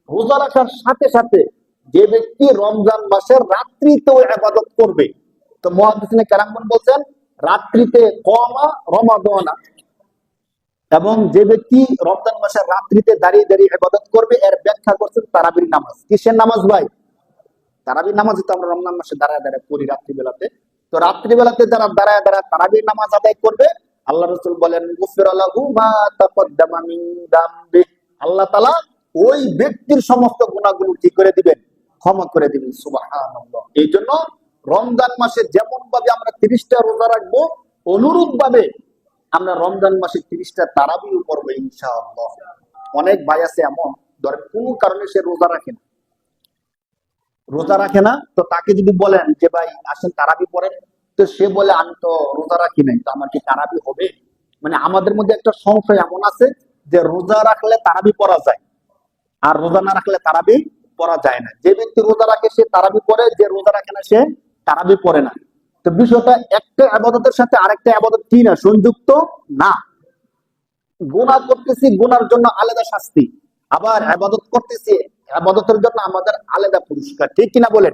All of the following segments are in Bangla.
রোজা রাখার সাথে সাথে যে ব্যক্তি রমজান মাসের রাত্রিতেও ইবাদত করবে, তো মুহাদ্দিসিনে কেরামগণ বলছেন রাত্রিতে কমা রমাদানা, এবং যে ব্যক্তি রমজান মাসের রাত্রিতে দাঁড়িয়ে দাঁড়িয়ে ইবাদত করবে এর ব্যাখ্যা করছেন তারাবির নামাজ। কিসের নামাজ ভাই? তারাবির নামাজ তো আমরা রমজান মাসে দাঁড়ায় দাঁড়ায় পড়ি রাত্রিবেলাতে। তো রাত্রিবেলাতে যারা দাঁড়ায় দাঁড়ায় তারাবির নামাজ আদায় করবে, আল্লাহ রাসূল বলেন গুফিরা লাহু মা তাকাদ্দামা মিন যামবি, আল্লাহ তাআলা ওই ব্যক্তির সমস্ত গুনাহগুলো কি করে দিবেন? ক্ষমা করে দিবেন। সুবহানাল্লাহ। এই জন্য রমজান মাসে যেমন ভাবে আমরা 30টা রোজা রাখবো, অনুরূপ ভাবে আমরা রমজান মাসে 30টা তারাবিও পড়বো ইনশাআল্লাহ। অনেক ভাই আছে এমন, ধরেন কোনো কারণে সে রোজা রাখে না, তো তাকে যদি বলেন যে ভাই আসেন তারাবি পড়েন, তো সে বলে আমি তো রোজা রাখি নাই, তো আমার কি তারাবি হবে? মানে আমাদের মধ্যে একটা সংশয় এমন আছে যে রোজা রাখলে তারাবি পড়া যায়, আর রোজা না রাখলে তারাবি পড়া যায় না। যে ব্যক্তি রোজা রাখে সে তারাবি পড়ে, যে রোজা রাখে না সে তারাবি পড়ে না। তো বিষয়টা একটা ইবাদতের সাথে আরেকটা ইবাদত কি না, সংযুক্ত না। গুনাহ করতেছি, গুনার জন্য আলাদা শাস্তি, আবার ইবাদত করতেছি, ইবাদতের জন্য আমাদের আলাদা পুরস্কার। ঠিক কিনা বলেন?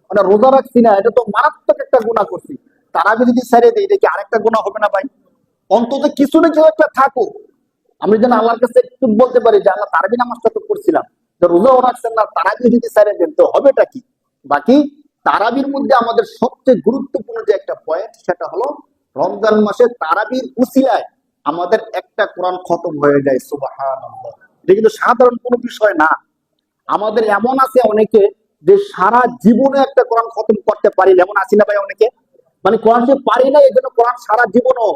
মানে রোজা রাখছি না, এটা তো মারাত্মক একটা গুনাহ করছি, তারাবি যদি ছেড়ে দেই এটা কি আরেকটা গুনাহ হবে না ভাই? অন্তত কিছু না কিছু একটা থাকুক, আমি যেন আল্লাহর কাছে একটু বলতে পারি যে আল্লাহ তারাবি নামাজটা তো করছিলাম, তো রোজাও রাখছেন না, তারাবি যদি ছেড়ে দেন তো হবেটা কি? বাকি তারাবির মধ্যে আমাদের সবচেয়ে গুরুত্বপূর্ণ যে একটা পয়েন্ট, সেটা হলো রমজান মাসে তারাবির উসিলায় আমাদের একটা কোরআন খতম হয়ে যায়। সুবহানাল্লাহ। এটা কিন্তু সাধারণ কোনো বিষয় না। আমাদের এমন আছে অনেকে যে সারা জীবনে একটা কোরআন খতম করতে পারি, এমন আছি না ভাই অনেকে? মানে কোরআন সে পারি না, এই জন্য কোরআন সারা জীবনও,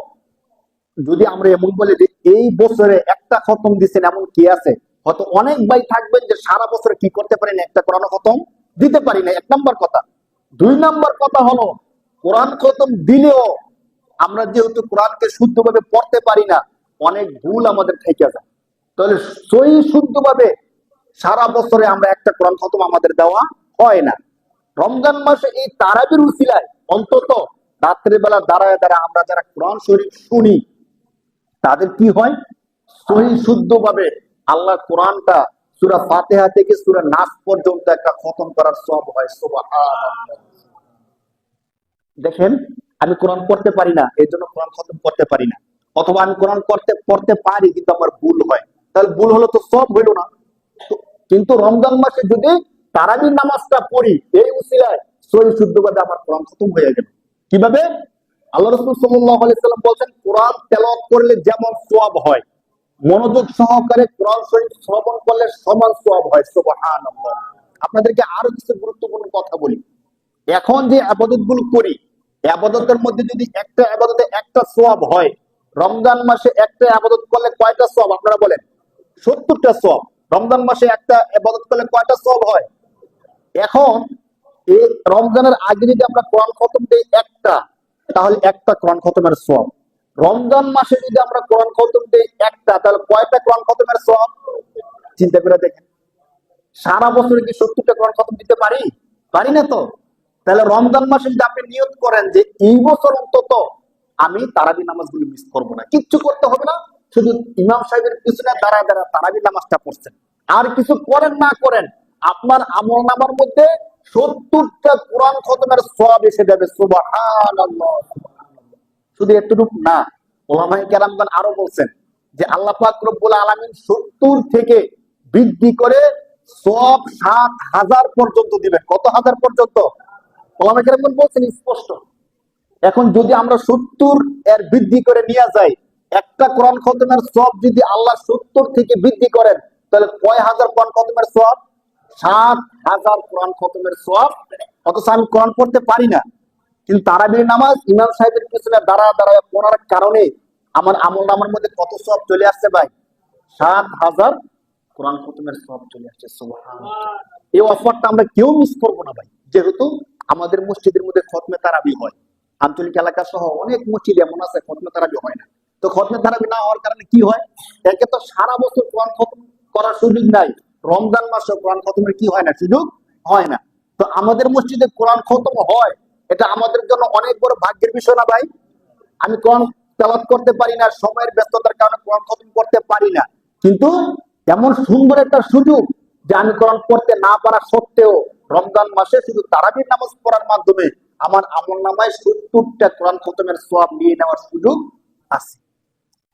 যদি আমরা এমন বলি যে এই বছরে একটা খতম দিচ্ছেন, এমন কি আছে? হয়তো অনেক ভাই থাকবেন যে সারা বছরে কি করতে পারেন, একটা কোরআন খতম দিতে পারি না। এক নম্বর কথা। 2 নম্বর কথা হলো কোরআন খতম দিলেও আমরা যেহেতু কোরআনকে শুদ্ধভাবে পড়তে পারি না, অনেক ভুল আমাদের থেকে যায়। তাহলে সহি শুদ্ধভাবে সারা বছরে আমরা একটা কোরআন খতম আমাদের দেওয়া হয় না। রমজান মাসে এই তারাবির উসিলায় অন্তত রাত্রের বেলা দাঁড়ায় দাঁড়ায় আমরা যারা কোরআন শরীফ শুনি, তাদের কি হয়? সহি শুদ্ধভাবে আল্লাহ কোরআনটা সূরা ফাতিহা থেকে সূরা নাস পর্যন্ত একটা খতম করার সওয়াব হয়। সুবহানাল্লাহ। দেখেন, আমি কোরআন পড়তে পারি না, এই জন্য কোরআন খতম করতে পারি না, অথবা আমি কোরআন পড়তে পারি কিন্তু আমার ভুল হয়, তাহলে ভুল হলো তো সব হইল না। কিন্তু রমজান মাসে যদি তারাবির নামাজটা পড়ি, এই উসিলায় সহি শুদ্ধভাবে আমার কোরআন খতম হয়ে গেল। কিভাবে? আল্লাহ রাসূল সাল্লাল্লাহু আলাইহি সাল্লাম বলেন কোরআন তেলাওয়াত করলে যেমন সওয়াব হয়, মনোযোগ সহকারে কোরআন শরীফ শ্রবণ করলে সমান সওয়াব হয়। সুবহানাল্লাহ। আপনাদেরকে আরো কিছু গুরুত্বপূর্ণ কথা বলি। এখন যে আবাদত গুলো করি, আবাদতের মধ্যে যদি একটা আবাদতে একটা সওয়াব হয়, রমজান মাসে একটা আবাদত করলে কয়টা সওয়াব আপনারা বলেন? 70টা সওয়াব। রমজান মাসে একটা আবাদত করলে কয়টা সওয়াব হয়? এখন এই রমজানের আগে যদি আমরা কোরআন খতম দেই একটা, তাহলে একটা কোরআন খতমের সওয়াব। রমজান মাসে যদি আমরা কোরআন খতম দেই একটা, তাহলে কয়টা কোরআন খতমের সওয়াব? চিন্তা করে দেখেন, সারা বছরে কি 70টা কোরআন খতম দিতে পারি? পারি না তো। তাহলে রমজান মাসে যদি আপনি নিয়ত করেন যে এই বছর অন্তত আমি তারাবি নামাজগুলো মিস করবো না, কিচ্ছু করতে হবে না, শুধু ইমাম সাহেবের পিছনে দাঁড়ায় দাঁড়ায় তারাবি নামাজটা পড়ছেন, আর কিছু করেন না করেন, আপনার আমল নামার মধ্যে 70টা কোরআন খতমের সওয়াব এসে যাবে। সুবহানাল্লাহ। শুধু এতটুকু না, ওলামায়ে কেরামগণ আরো বলছেন যে আল্লাহ পাক রব্বুল আলামিন 70 থেকে বৃদ্ধি করে সওয়াব 7,000 পর্যন্ত দিবেন। কত হাজার পর্যন্ত? ওলামায়ে কেরামগণ বলছেন স্পষ্ট। এখন যদি আমরা 70 এর বৃদ্ধি করে নিয়ে যাই, একটা কোরআন খতমের সওয়াব যদি আল্লাহ 70 থেকে বৃদ্ধি করেন, তাহলে কয় হাজার কোরআন খতমের সওয়াব? 7,000 কোরআন খতমের সওয়াব। অথচ আমি কোরআন পড়তে পারি না, কিন্তু তারাবির নামাজ ইমাম সাহেবের পিছনে দাঁড়ায় দাঁড়ায় পড়ার কারণে আমার আমল নামার মধ্যে কত সওয়াব চলে আসছে ভাই? 7,000 কোরআন খতমের সওয়াব চলে আসছে। সুবহানাল্লাহ। এই অফারটা আমরা কেউ মিস করবো না ভাই, যেহেতু আমাদের মসজিদের মধ্যে খতমে তারাবি হয়। আঞ্চলিক এলাকা সহ অনেক মসজিদ এমন আছে খতমে তারাবি হয় না। তো খতমে তারাবি না হওয়ার কারণে কি হয়? একে তো সারা বছর কোরআন খতম করার সুযোগ নাই, রমজান মাসে কোরআন খতমের কি হয় না, সুযোগ হয় না। তো আমাদের মসজিদে কোরআন খতম হয়, এটা আমাদের জন্য অনেক বড় ভাগ্যের বিষয় না ভাই? আমি কোরআন তেলাওয়াত করতে পারি না, সময়ের ব্যস্ততার কারণে কোরআন খতম করতে পারি না, কিন্তু এমন সুন্দর একটা সুযোগ যে আমি কোরআন পড়তে না পারা সত্ত্বেও রমজান মাসে শুধু তারাবির নামাজ পড়ার মাধ্যমে আমার আমলনামায় 70টা কোরআন খতমের সওয়াব নিয়ে নেওয়ার সুযোগ আছে।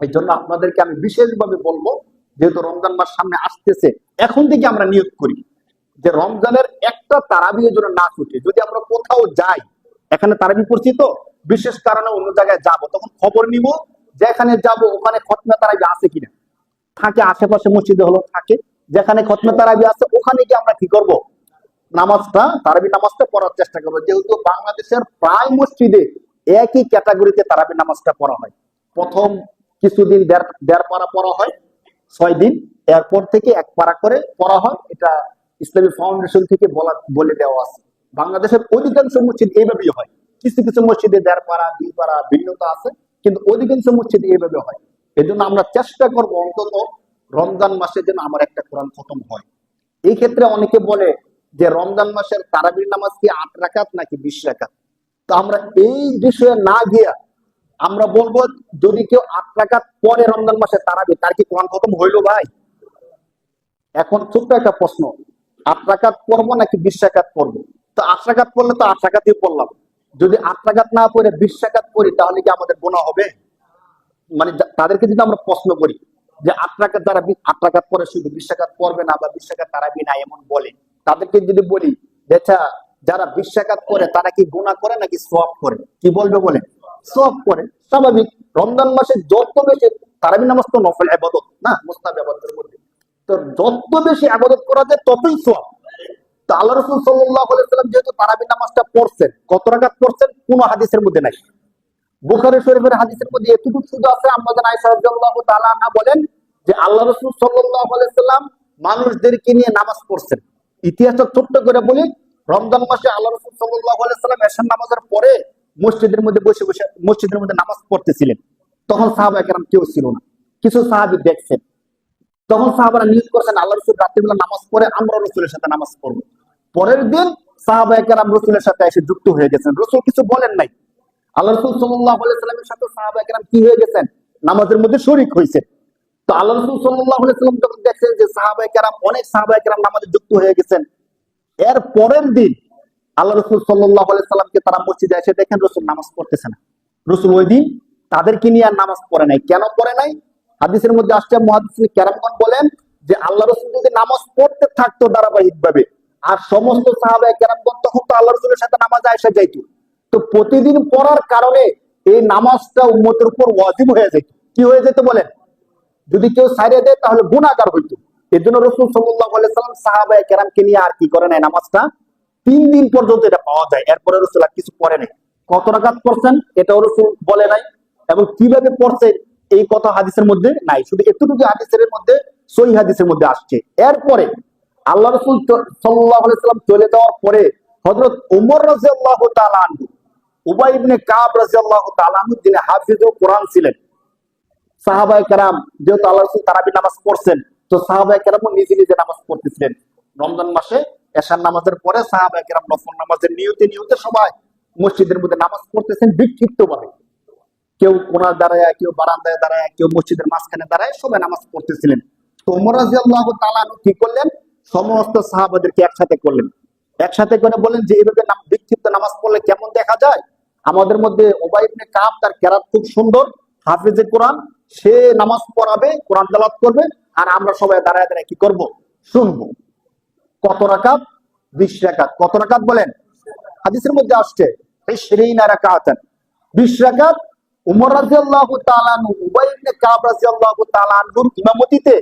এই জন্য আপনাদেরকে আমি বিশেষভাবে বলবো, যেহেতু রমজান মাস সামনে আসতেছে, এখন থেকে আমরা নিয়োগ করি যে রমজানের একটা তারাবির জন্য না ছুটে, যদি আমরা কোথাও যাই, এখানে তারাবি পড়ছি তো বিশেষ কারণে অন্য জায়গায় যাব, তখন খবর নিব যেখানে যাব ওখানে খতমে তারাবি আছে কিনা। থাকে আশেপাশে মসজিদে হলো থাকে, যেখানে খতমে তারাবি আছে ওখানে গিয়ে আমরা কি করব, নামাজটা তারাবি নামাজটা পড়ার চেষ্টা করবো। যেহেতু বাংলাদেশের প্রায় মসজিদে একই ক্যাটাগরিতে তারাবি নামাজটা পড়া হয়। প্রথম কিছুদিন দেড় পারা পড়া হয়, 6 দিন, এরপর থেকে 1 পারা করে পড়া হয়। এটা ইসলামী ফাউন্ডেশন থেকে বলে দেওয়া আছে। বাংলাদেশের অধিকাংশ মসজিদ এইভাবেই হয়। কিছু কিছু মসজিদে 1.5 পারা 2 পারা ভিন্নতা আছে, কিন্তু অধিকাংশ মসজিদে এইভাবে হয়। এই জন্য আমরা চেষ্টা করব অন্তত রমজান মাসে যেন আমার একটা কোরআন খতম হয়। এই ক্ষেত্রে অনেকে বলে যে রমজান মাসের তারাবির নামাজ কি 8 রাকাত নাকি 20 রাকাত। তো আমরা এই বিষয়ে না গিয়া আমরা বলবো, যদি কেউ 8 রাকাত পরে রমজান মাসে তারাবি, তার কি কোরআন খতম হইলো ভাই? এখন ছোট্ট একটা প্রশ্ন, 8 রাকাত পড়বো নাকি 20 রাকাত পড়বো? তো 8 রাকাত পড়লে তো 8 রাকাতই পড়লাম। যদি 8 রাকাত না পড়ে 20 রাকাত পড়ি, তাহলে কি আমাদের গুনাহ হবে? মানে তাদেরকে যদি আমরা প্রশ্ন করি যে 8 রাকাত যারা 8 রাকাত পরে শুধু 20 রাকাত পড়বে না বা 20 রাকাত তারাবি না এমন বলে, তাদেরকে যদি বলি যে আচ্ছা যারা 20 রাকাত পড়ে তারা কি গুনাহ করে নাকি সওয়াব করে, কি বলবে বলে? সওয়াব করে। স্বাভাবিক, রমজান মাসে যত বেশি তারাবি নামাজ তো নফল ইবাদত না, মুস্তাহাব ইবাদতের মধ্যে, তো যত বেশি ইবাদত করা যায় ততই সওয়াব। তো আল্লাহ রাসূল সাল্লাল্লাহু আলাইহি ওয়াসাল্লাম যেহেতু তারাবি নামাজটা পড়ছেন, কত রাকাত পড়ছেন কোন হাদিসের মধ্যে নাই। বুখারী শরীফের হাদিসের মধ্যে এতটুকু শুধু আছে, আম্মা আয়েশা রাদিয়াল্লাহু তাআলা আনহা বলেন যে আল্লাহ রাসূল সাল্লাল্লাহু আলাইহি ওয়াসাল্লাম মানুষদেরকে নিয়ে নামাজ পড়ছেন। ইতিহাসটা ছোট্ট করে বলি, রমজান মাসে আল্লাহ রাসূল সাল্লাল্লাহু আলাইহি ওয়াসাল্লাম এশার নামাজের পরে মসজিদের মধ্যে বসে বসে মসজিদের মধ্যে নামাজ পড়তেছিলেন। তখন সাহাবায়ে কেরাম কেউ ছিল না, কিছু সাহাবী দেখছেন। তখন সাহাবারা নিয়োগ করছেন আল্লাহ রাসূল রাত্রিবেলা নামাজ পড়ে আমরা রাসূলের সাথে নামাজ পড়ব। পরের দিন সাহাবায়ে কেরাম রাসূলের সাথে এসে যুক্ত হয়ে গেছেন, রাসূল কিছু বলেন নাই। আল্লাহ রাসূল সাল্লাল্লাহু আলাইহি ওয়াসাল্লামের সাথে সাহাবায়ে কেরাম কি হয়ে গেছেন, নামাজের মধ্যে শরীক হয়েছে। তো আল্লাহ রাসূল সাল্লাল্লাহু আলাইহি ওয়াসাল্লাম যখন দেখছেন যে অনেক সাহাবায়ে কেরাম নামাজে যুক্ত হয়ে গেছেন, এর পরের দিন আল্লাহ রাসূল সাল্লাল্লাহু আলাইহি ওয়াসাল্লামকে তারা মসজিদে এসে দেখেন রাসূল নামাজ পড়তেছে না। রাসূল ওই দিন তাদেরকে নিয়ে আর নামাজ পড়ে নাই। কেন পড়ে নাই? হাদিসের মধ্যে আসছে, মুহাদ্দিসিন কেরামগণ বলেন যে আল্লাহ রাসূল যদি নামাজ পড়তে থাকতো ধারাবাহিকভাবে, আর সমস্ত সাহাবায়ে কেরামগণ তখন তো আল্লাহ রাসূলের সাথে নামাজে এসে যাইতো, তো প্রতিদিন পড়ার কারণে এই নামাজটা উম্মতের উপর ওয়াজিব হয়ে যেত। কি হয়ে যেত বলেন? যদি কেউ ছাড়িয়ে দেয় তাহলে গুনাহগার হইতো। এর জন্য রাসূল সাল্লাল্লাহু আলাইহি ওয়াসাল্লাম সাহাবায়ে কেরামকে নিয়ে আর কি করে নাই, নামাজটা 3 দিন পর্যন্ত এটা পাওয়া যায়। এরপরে রাসূল আর কিছু পড়ে নাই। কত রাকাত পড়ছেন এটাও রাসূল বলে নাই, এবং কিভাবে পড়ছে এই কথা হাদিসের মধ্যে নাই। শুধু এতটুকু হাদিসের মধ্যে, সহিহ হাদিসের মধ্যে আসছে। এরপরে আল্লাহ রাসূল সাল্লাল্লাহু আলাইহি ওয়াসাল্লাম চলে যাওয়ার পরে হযরত ওমর রাদিয়াল্লাহু তাআলা আনহু, উবাই ইবনে কাব রাদিয়াল্লাহু তাআলা আনহু, যিনি হাফিজুল কোরআন ছিলেন, সাহাবায়ে কেরাম যেহেতু আল্লাহ রাসূল তারাবি নামাজ পড়ছেন, তো সাহাবায়ে কেরামও নিজে নিজে নামাজ পড়তেছিলেন। রমজান মাসে এশার নামাজের পরে সাহাবায়ে কেরাম নফল নামাজের নিয়তে সবাই মসজিদের মধ্যে নামাজ পড়তেছেন বিক্ষিপ্তভাবে। কেউ কোনার দাঁড়ায়, কেউ বারান্দায় দাঁড়ায়, কেউ মসজিদের মাঝখানে দাঁড়ায়, সবাই নামাজ পড়তেছিলেন। তো ওমর রাদিয়াল্লাহু তাআলা আনহু কি করলেন, সমস্ত সাহাবাদেরকে একসাথে করলেন। একসাথে করে বলেন যে এইভাবে বিক্ষিপ্ত নামাজ পড়লে কেমন দেখা যায়। আমাদের মধ্যে উবাই ইবনে কাব, তার কেরাত খুব সুন্দর, হাফেজে কোরআন, সে নামাজ পড়াবে, কোরআন তেলাওয়াত করবে, আর আমরা সবাই দাঁড়ায় দাঁড়ায় কি করব, শুনবো। কত রাকাত? 20 রাকাত। কত রাকাত বলেন? হাদিসের মধ্যে আসছে 20 রাকাতান, 20 রাকাত। উমর রাদিয়াল্লাহু তাআলা আনহু, উবাই ইবনে কাব রাদিয়াল্লাহু তাআলা আনহুর ইমামতিতে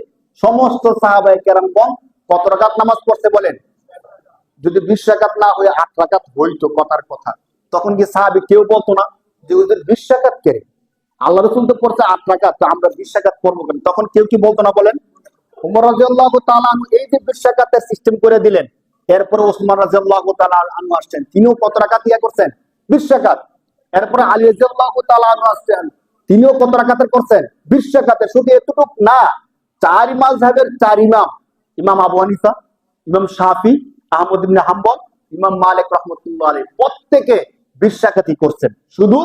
সমস্ত সাহাবায়ে কেরামগণ কত রাকাত নামাজ পড়তে বলেন? যদি 20 রাকাত না হয়ে 8 রাকাত হইতো কথার কথা, তখন কি সাহাবী কেউ বলতো না যে ওদের 20 রাকাত কে, আল্লাহ রাসূল তো পড়ছে 8 রাকাত, তো আমরা 20 রাকাত পড়বো কেন? তখন কেউ কি বলতো না বলেন? ওমর রাদিয়াল্লাহু তাআলা আনহু এই যে 20 রাকাতের সিস্টেম করে দিলেন, এরপরে ওসমান রাদিয়াল্লাহু তাআলা আনহু আসছেন, তিনিও কত রাকাত ইয়া করছেন? 20 রাকাত। এরপরে আলী রাদিয়াল্লাহু তাআলা আনহু আসছেন, তিনিও কত রাকাতের করছেন? 20 রাকাতের। শুধু এতটুক না, 4 মাযহাবের 4 ইমাম, ইমাম আবু হানিফা, ইমাম শাফি, আহমদ ইবনে হাম্বল, ইমাম মালিক রাহমাতুল্লাহ আলাইহি, প্রত্যেকে 20 রাকাতই করছেন। শুধু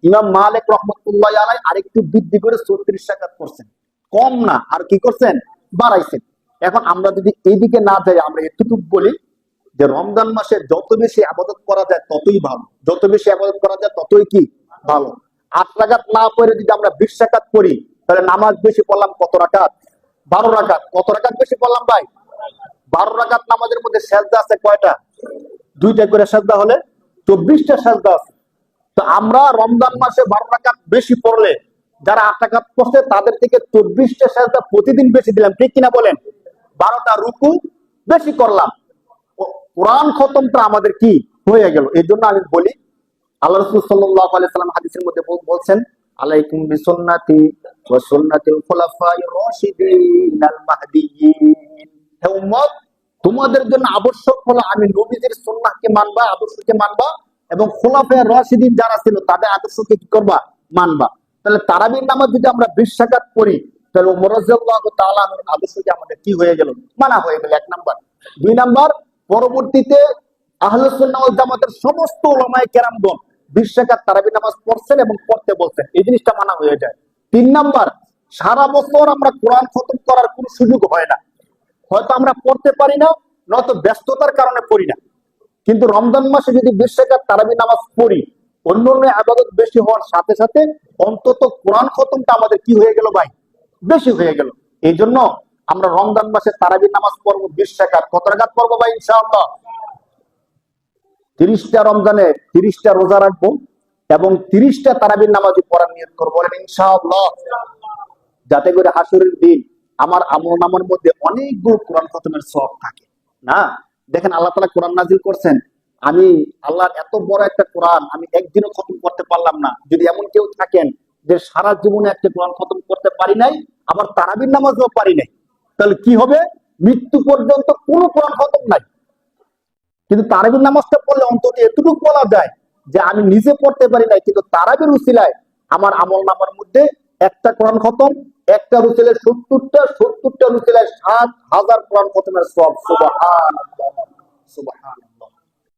ইমাম মালিক রাহমাতুল্লাহ আলাইহি আরেকটু বৃদ্ধি করে 34 রাকাত করছেন। কম না, আর কি করছেন? বাড়াইছেন। এখন আমরা যদি এইদিকে না যাই, আমরা এতটুকু বলি যে রমজান মাসে যত বেশি আবাদত করা যায় ততই ভালো, যত বেশি আবাদত করা যায় ততই কি ভালো। 8 রাকাত না পড়ে যদি আমরা 20 রাকাত করি, তাহলে নামাজ বেশি পড়লাম কত রাকাত? 12 রাকাত। কত রাকাত বেশি পড়লাম ভাই? 12 রাকাত। নামাজের মধ্যে সেজদা আছে কয়টা? 2টা করে সেজদা হলে 24টা সেজদা আছে। তো আমরা রমজান মাসে 12 রাকাত বেশি পড়লে যারা 8 রাকাত পড়ছে তাদের থেকে 24টা সেজদা প্রতিদিন বেশি দিলাম, ঠিক কিনা বলেন? 12টা রুকু বেশি করলাম, কোরআন খতমটা আমাদের কি হয়ে গেল। এই জন্য আমি বলি, আল্লাহ রাসূল সাল্লাল্লাহু আলাইহি সাল্লাম হাদিসের মধ্যে বলছেন, আলাইকুম বিসুন্নতি ওয়া সুন্নাতিল খুলাফায়ে রাশিদিন আল মাহদিয়্যিন। হে উম্মত, তোমাদের জন্য আবশ্যক হলো আমি নবীদের সুন্নাহকে মানবা, আদর্শকে মানবা, এবং খুলাফায়ে রাশিদিন যারা ছিল তাদের আদর্শকে কি করবা? মানবা। তাহলে তারাবির নামাজ যদি আমরা 20 রাকাত পড়ি, তাহলে ওমর রাদিয়াল্লাহু তাআলা আনহুর আদর্শকে আমাদের কি হয়ে গেল? মানা হয়ে গেল, 1 নাম্বার। 2 নাম্বার, পরবর্তীতে আহলুস সুন্নাহ ওয়াল জামাতের সমস্ত উলামায়ে কেরামগণ 20 রাকাত তারাবি নামাজ পড়ছেন এবং পড়তে বলছেন, এই জিনিসটা মানা হয়ে যায়। 3 নাম্বার, সারা বছর আমরা কোরআন খতম করার কোনো সুযোগ হয় না, হয়তো আমরা পড়তে পারি না, নয়তো ব্যস্ততার কারণে পড়ি না। কিন্তু রমজান মাসে যদি 20 রাকাত তারাবি নামাজ পড়ি, অন্যান্য ইবাদত বেশি হওয়ার সাথে সাথে অন্তত কোরআন খতমটা আমাদের কি হয়ে গেল ভাই? বেশি হয়ে গেল। এই জন্য আমরা রমজান মাসে তারাবি নামাজ পড়বো 20 রাকাত। কত রাকাত পড়বো ভাই? ইনশাআল্লাহ 30টা রমজানে 30টা রোজা রাখবো এবং 30টা তারাবির নামাজই পড়ার নিয়ত করবো, বলেন ইনশাআল্লাহ। যাতে করে হাসরের দিন আমার আমলনামার মধ্যে অনেকগুলো কোরআন খতমের সওয়াব থাকে। না, দেখেন আল্লাহ তাআলা কোরআন নাজিল করছেন, আমি আল্লাহর এত বড় একটা কোরআন আমি একদিনও খতম করতে পারলাম না। যদি এমন কেউ থাকেন যে সারা জীবনে একটা কোরআন খতম করতে পারি নাই, আবার তারাবির নামাজও পারি নাই, তাহলে কি হবে? মৃত্যু পর্যন্ত কোনো কোরআন খতম নাই। কিন্তু তারাবির নামাজটা পড়লে অন্তত এতটুকু বলা যায় যে আমি নিজে পড়তে পারি নাই, কিন্তু তারাবির উসিলায় আমার আমলনামার মধ্যে একটা কোরআন খতম, একটা রুসিলায় 70টা, 70টা রুসিলায় 7,000 কোরআন খতমের সওয়াব। সুবহানাল্লাহ, সুবহানাল্লাহ।